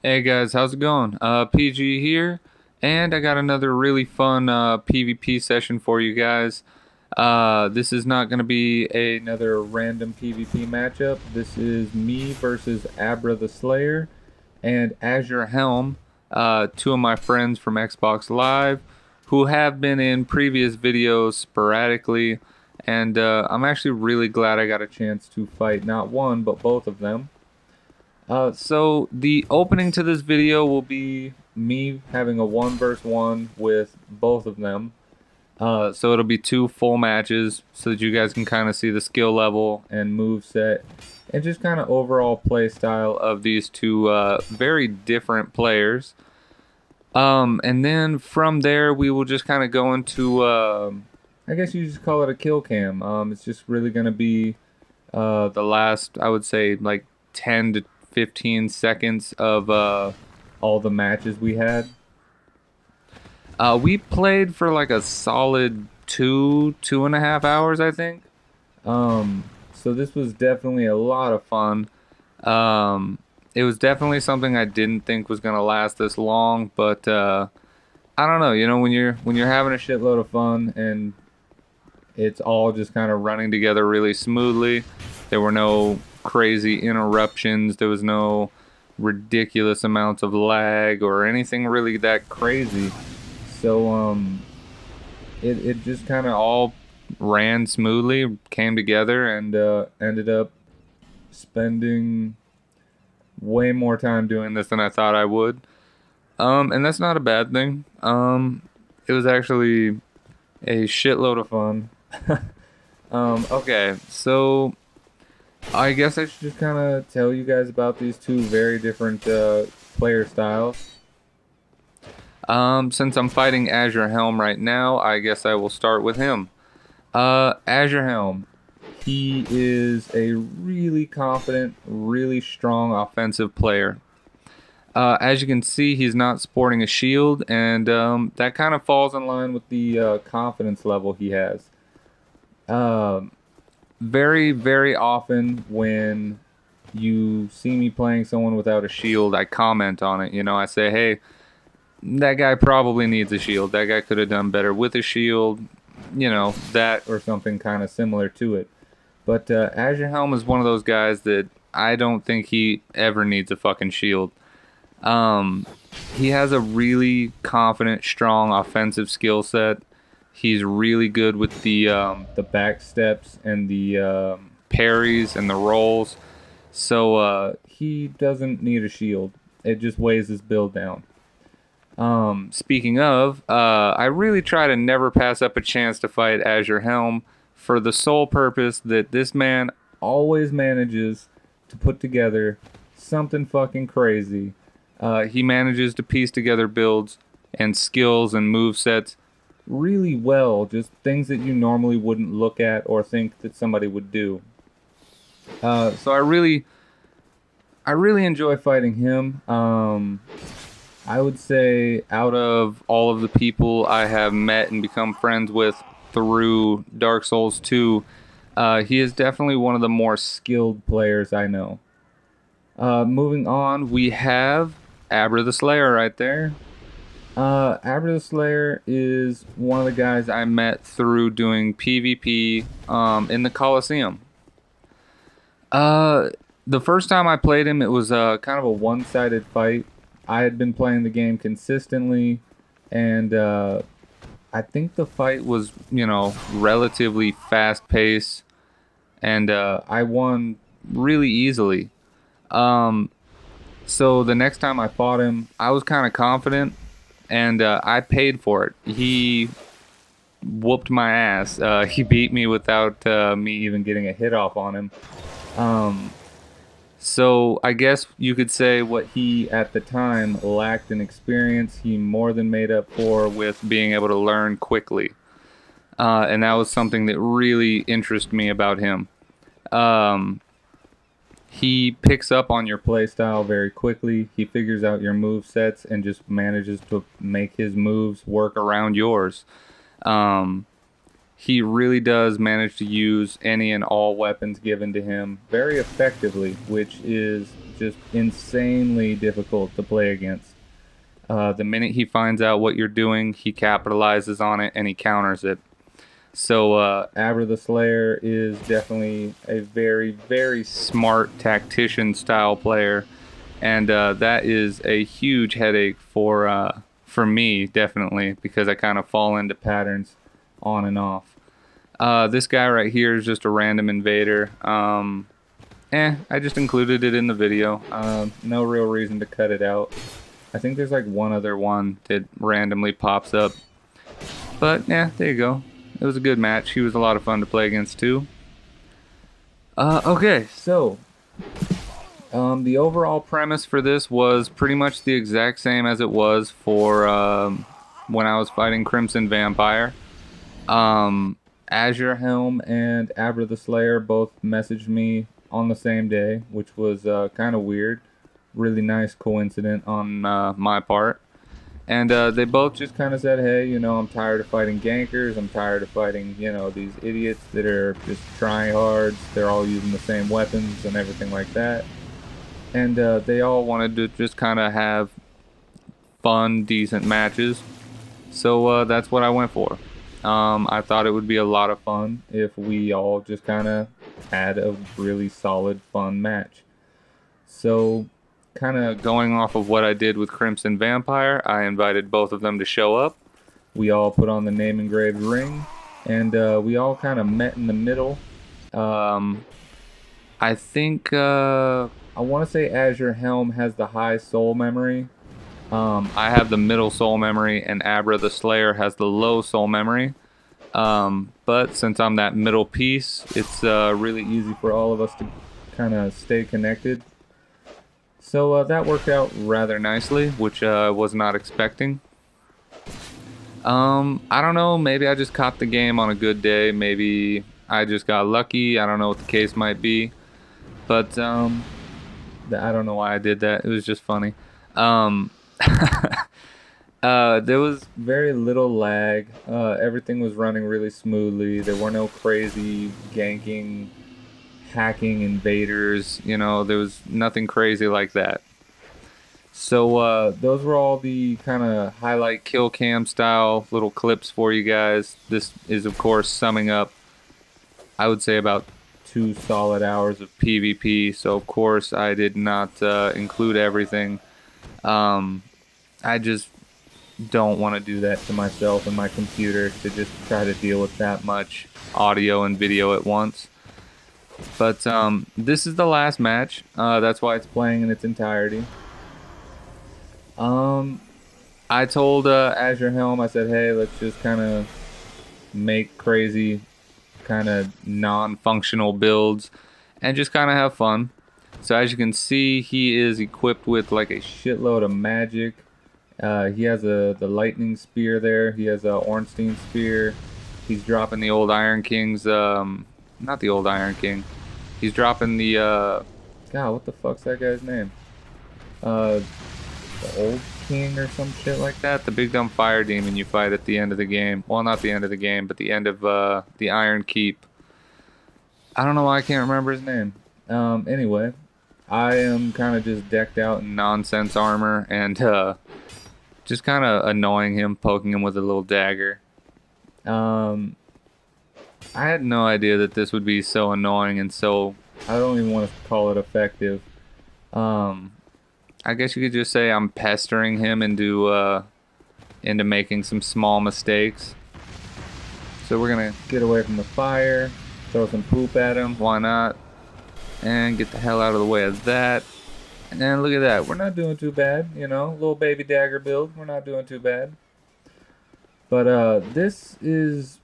Hey guys, how's it going? PG here, and I got another really fun PvP session for you guys. This is not going to be another random PvP matchup. This is me versus Abra the Slayer and Azure Helm, two of my friends from Xbox Live who have been in previous videos sporadically, and I'm actually really glad I got a chance to fight not one, but both of them. So the opening to this video will be me having a 1 versus 1 with both of them. So it'll be two full matches so that you guys can kind of see the skill level and move set and just kind of overall play style of these two very different players. And then from there we will just kind of go into I guess you just call it a kill cam. It's just really gonna be the last, I would say, like 10 to 15 seconds of all the matches we had. We played for like a solid 2.5 hours, I think. So this was definitely a lot of fun. It was definitely something I didn't think was gonna last this long, but I don't know. You know, when you're having a shitload of fun and it's all just kind of running together really smoothly. There were no crazy interruptions. There was no ridiculous amounts of lag or anything really that crazy. So it just kind of all ran smoothly, came together, and ended up spending way more time doing this than I thought I would. And that's not a bad thing. It was actually a shitload of fun. Okay, so I guess I should just kind of tell you guys about these two very different player styles. Since I'm fighting Azure Helm right now, I guess I will start with him. Azure Helm. He is a really confident, really strong offensive player. As you can see, he's not sporting a shield, and that kind of falls in line with the confidence level he has. Um, Very, very often when you see me playing someone without a shield, I comment on it. You know, I say, hey, that guy probably needs a shield. That guy could have done better with a shield. You know, that or something kind of similar to it. But Azure Helm is one of those guys that I don't think he ever needs a fucking shield. Um, he has a really confident, strong offensive skill set. He's really good with the back steps and the parries and the rolls. So he doesn't need a shield. It just weighs his build down. Speaking of, I really try to never pass up a chance to fight Azure Helm for the sole purpose that this man always manages to put together something fucking crazy. He manages to piece together builds and skills and move sets really well, just things that you normally wouldn't look at or think that somebody would do. So I really enjoy fighting him. I would say out of all of the people I have met and become friends with through Dark Souls 2, he is definitely one of the more skilled players I know. Moving on, we have Abra the Slayer right there. Abra the Slayer is one of the guys I met through doing PvP in the Coliseum. Uh, the first time I played him, it was kind of a one-sided fight. I had been playing the game consistently, and I think the fight was, you know, relatively fast-paced, and I won really easily. Um, so the next time I fought him, I was kind of confident, and I paid for it. He whooped my ass. He beat me without me even getting a hit off on him. Um, so I guess you could say what he at the time lacked in experience, he more than made up for with being able to learn quickly. And that was something that really interested me about him. Um, he picks up on your playstyle very quickly. He figures out your move sets and just manages to make his moves work around yours. Um, he really does manage to use any and all weapons given to him very effectively, which is just insanely difficult to play against. The minute he finds out what you're doing, he capitalizes on it and he counters it. So Abra the Slayer is definitely a very, very smart tactician style player, and that is a huge headache for me, definitely, because I kind of fall into patterns on and off. This guy right here is just a random invader. I just included it in the video. No real reason to cut it out. I think there's like one other one that randomly pops up. But yeah, there you go. It was a good match. He was a lot of fun to play against too. Okay, so the overall premise for this was pretty much the exact same as it was for when I was fighting Crimson Vampire. Azure Helm and Abra the Slayer both messaged me on the same day, which was kind of weird. Really nice coincidence on my part. And they both just kind of said, hey, you know, I'm tired of fighting gankers. I'm tired of fighting, you know, these idiots that are just tryhards. They're all using the same weapons and everything like that. And they all wanted to just kind of have fun, decent matches. So that's what I went for. I thought it would be a lot of fun if we all just kind of had a really solid, fun match. So, kind of going off of what I did with Crimson Vampire, I invited both of them to show up. We all put on the name engraved ring, and we all kind of met in the middle. I think, I want to say Azure Helm has the high soul memory. I have the middle soul memory, and Abra the Slayer has the low soul memory. But since I'm that middle piece, it's really easy for all of us to kind of stay connected. So that worked out rather nicely, which I was not expecting. I don't know, maybe I just caught the game on a good day. Maybe I just got lucky. I don't know what the case might be. But I don't know why I did that. It was just funny. There was very little lag. Everything was running really smoothly. There were no crazy ganking, hacking invaders. You know, there was nothing crazy like that. So those were all the kind of highlight kill cam style little clips for you guys. This is, of course, summing up, I would say, about 2 solid hours of PvP. So, of course, I did not include everything. I just don't want to do that to myself and my computer, to just try to deal with that much audio and video at once. But this is the last match. That's why it's playing in its entirety. I told Azure Helm, I said, hey, let's just kind of make crazy, kind of non-functional builds and just kind of have fun. So as you can see, he is equipped with like a shitload of magic. He has the lightning spear there. He has a Ornstein spear. He's dropping the old Iron King's, not the old Iron King. He's dropping the, God, what the fuck's that guy's name? The old king or some shit like that. The big dumb fire demon you fight at the end of the game. Well, not the end of the game, but the end of the Iron Keep. I don't know why I can't remember his name. Anyway, I am kind of just decked out in nonsense armor and just kind of annoying him, poking him with a little dagger. I had no idea that this would be so annoying and so, I don't even want to call it effective. I guess you could just say I'm pestering him into making some small mistakes. So we're gonna get away from the fire, throw some poop at him, why not? And get the hell out of the way of that. And look at that, we're not doing too bad, you know, little baby dagger build, we're not doing too bad. But this is,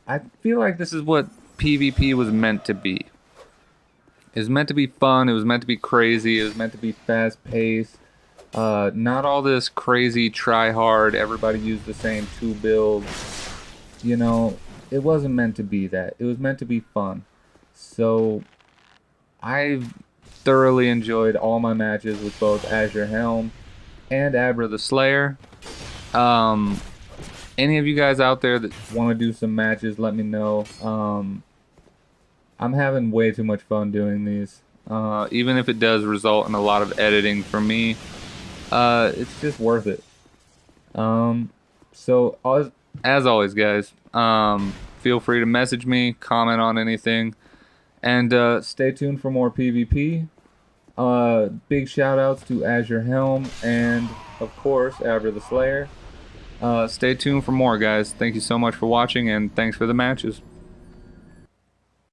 I feel like this is what PvP was meant to be. It was meant to be fun, it was meant to be crazy, it was meant to be fast-paced. Not all this crazy try-hard, everybody use the same 2 builds. You know, it wasn't meant to be that. It was meant to be fun. So, I've thoroughly enjoyed all my matches with both Azure Helm and Abra the Slayer. And any of you guys out there that want to do some matches, let me know. I'm having way too much fun doing these. Even if it does result in a lot of editing for me, it's just worth it. So as always, guys, feel free to message me, comment on anything, and stay tuned for more PvP. Big shout outs to Azure Helm and, of course, Abra the Slayer. Stay tuned for more, guys. Thank you so much for watching, and thanks for the matches.